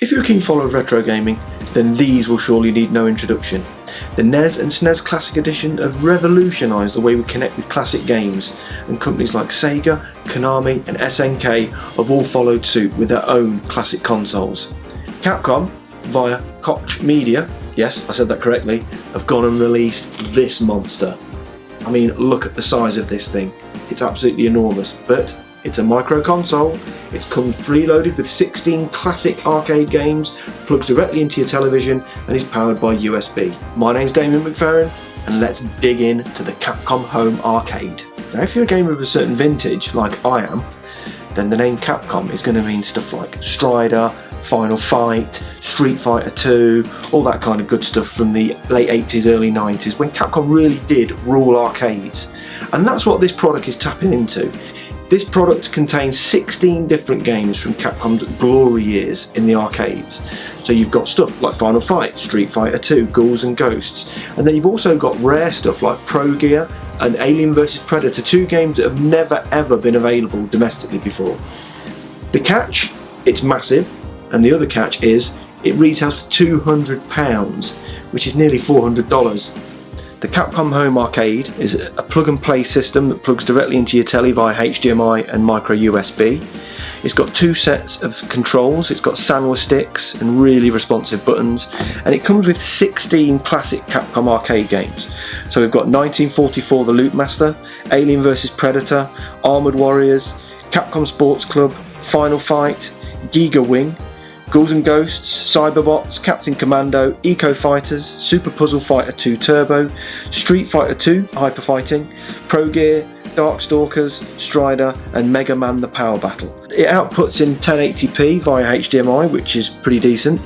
If you're a keen follower of retro gaming, then these will surely need no introduction. The NES and SNES Classic Edition have revolutionised the way we connect with classic games, and companies like Sega, Konami and SNK have all followed suit with their own classic consoles. Capcom, via Koch Media, yes, I said that correctly, have gone and released this monster. I mean, look at the size of this thing. It's absolutely enormous, but it's a micro console. It comes preloaded with 16 classic arcade games, plugs directly into your television and is powered by USB. My name's Damien and let's dig in to the Capcom Home Arcade. Now if you're a gamer of a certain vintage, like I am, then the name Capcom is going to mean stuff like Strider, Final Fight, Street Fighter 2, all that kind of good stuff from the late 80s, early 90s, when Capcom really did rule arcades. And that's what this product is tapping into. This product contains 16 different games from Capcom's glory years in the arcades. So you've got stuff like Final Fight, Street Fighter 2, Ghouls and Ghosts, and then you've also got rare stuff like Pro Gear and Alien vs Predator, two games that have never ever been available domestically before. The catch, it's massive, and the other catch is it retails for £200, which is nearly $400. The Capcom Home Arcade is a plug and play system that plugs directly into your telly via HDMI and micro USB. It's got two sets of controls, it's got sandwich sticks and really responsive buttons, and it comes with 16 classic Capcom arcade games. So we've got 1944 The Loot Master, Alien vs Predator, Armored Warriors, Capcom Sports Club, Final Fight, Giga Wing, Ghouls and Ghosts, Cyberbots, Captain Commando, Eco Fighters, Super Puzzle Fighter 2 Turbo, Street Fighter 2 Hyper Fighting, Pro Gear, Darkstalkers, Strider and Mega Man The Power Battle. It outputs in 1080p via HDMI, which is pretty decent.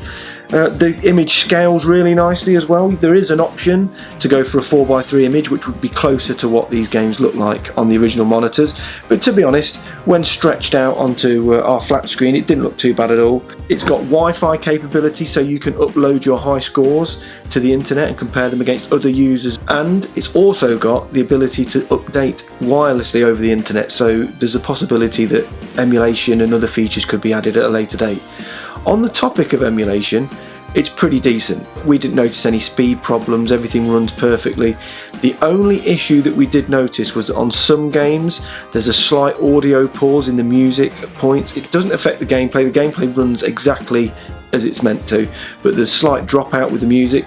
The image scales really nicely as well. There is an option to go for a 4:3 image, which would be closer to what these games look like on the original monitors, but to be honest, when stretched out onto our flat screen, it didn't look too bad at all. It's got Wi-Fi capability, so you can upload your high scores to the internet and compare them against other users, and it's also got the ability to update wirelessly over the internet, so there's a possibility that emulation and other features could be added at a later date. On the topic of emulation, it's pretty decent. We didn't notice any speed problems, everything runs perfectly. The only issue that we did notice was that on some games there's a slight audio pause in the music points. It doesn't affect the gameplay runs exactly as it's meant to, but there's slight dropout with the music.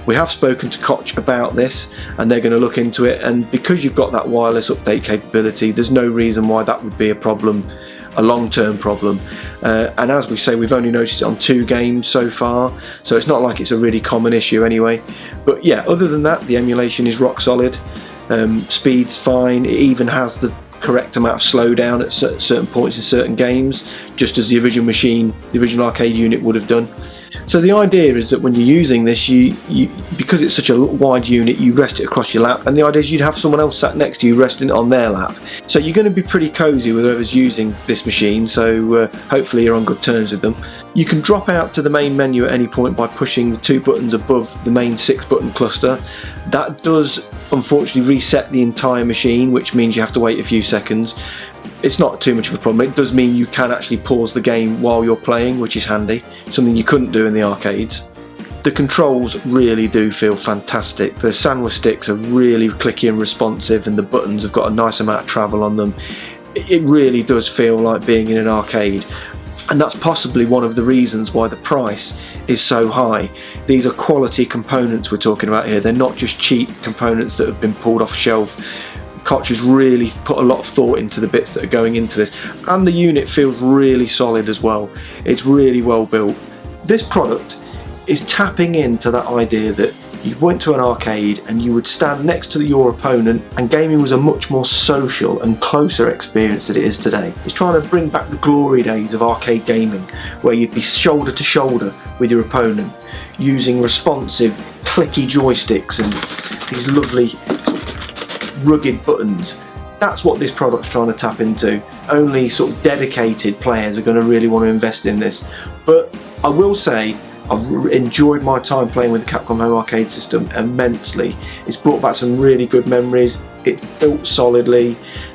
We have spoken to Koch about this and they're going to look into it, and because you've got that wireless update capability, there's no reason why that would be a problem, a long-term problem. And as we say, we've only noticed it on 2 games so far, so it's not like it's a really common issue anyway. But yeah, other than that, the emulation is rock solid, speed's fine, it even has the correct amount of slowdown at certain points in certain games, just as the original machine, the original arcade unit would have done. So the idea is that when you're using this, you because it's such a wide unit, you rest it across your lap, and the idea is you'd have someone else sat next to you resting it on their lap. So you're going to be pretty cozy with whoever's using this machine, so hopefully you're on good terms with them. You can drop out to the main menu at any point by pushing the 2 buttons above the main 6-button cluster. That does unfortunately reset the entire machine, which means you have to wait a few seconds. It's not too much of a problem. It does mean you can actually pause the game while you're playing, which is handy, something you couldn't do in the arcades. The controls really do feel fantastic. The sandwich sticks are really clicky and responsive, and the buttons have got a nice amount of travel on them. It really does feel like being in an arcade, and that's possibly one of the reasons why the price is so high. These are quality components we're talking about here. They're not just cheap components that have been pulled off a shelf. Koch has really put a lot of thought into the bits that are going into this, and the unit feels really solid as well. It's really well built. This product is tapping into that idea that you went to an arcade and you would stand next to your opponent, and gaming was a much more social and closer experience than it is today. It's trying to bring back the glory days of arcade gaming, where you'd be shoulder to shoulder with your opponent, using responsive, clicky joysticks and these lovely rugged buttons. That's what this product's trying to tap into. Only sort of dedicated players are going to really want to invest in this. But I will say, I've enjoyed my time playing with the Capcom Home Arcade system immensely. It's brought back some really good memories. It's built solidly.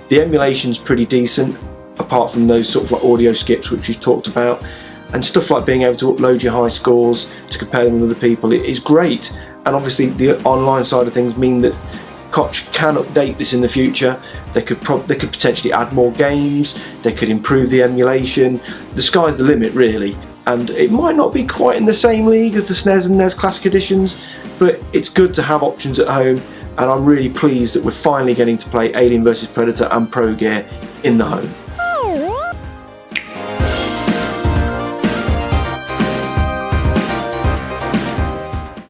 The emulation's pretty decent, apart from those sort of like audio skips which we've talked about. and stuff like being able to upload your high scores to compare them with other people is great. And obviously the online side of things mean that Koch can update this in the future. They could potentially add more games, they could improve the emulation. The sky's the limit really, and it might not be quite in the same league as the SNES and NES Classic Editions, but it's good to have options at home, and I'm really pleased that we're finally getting to play Alien vs Predator and Pro Gear in the home.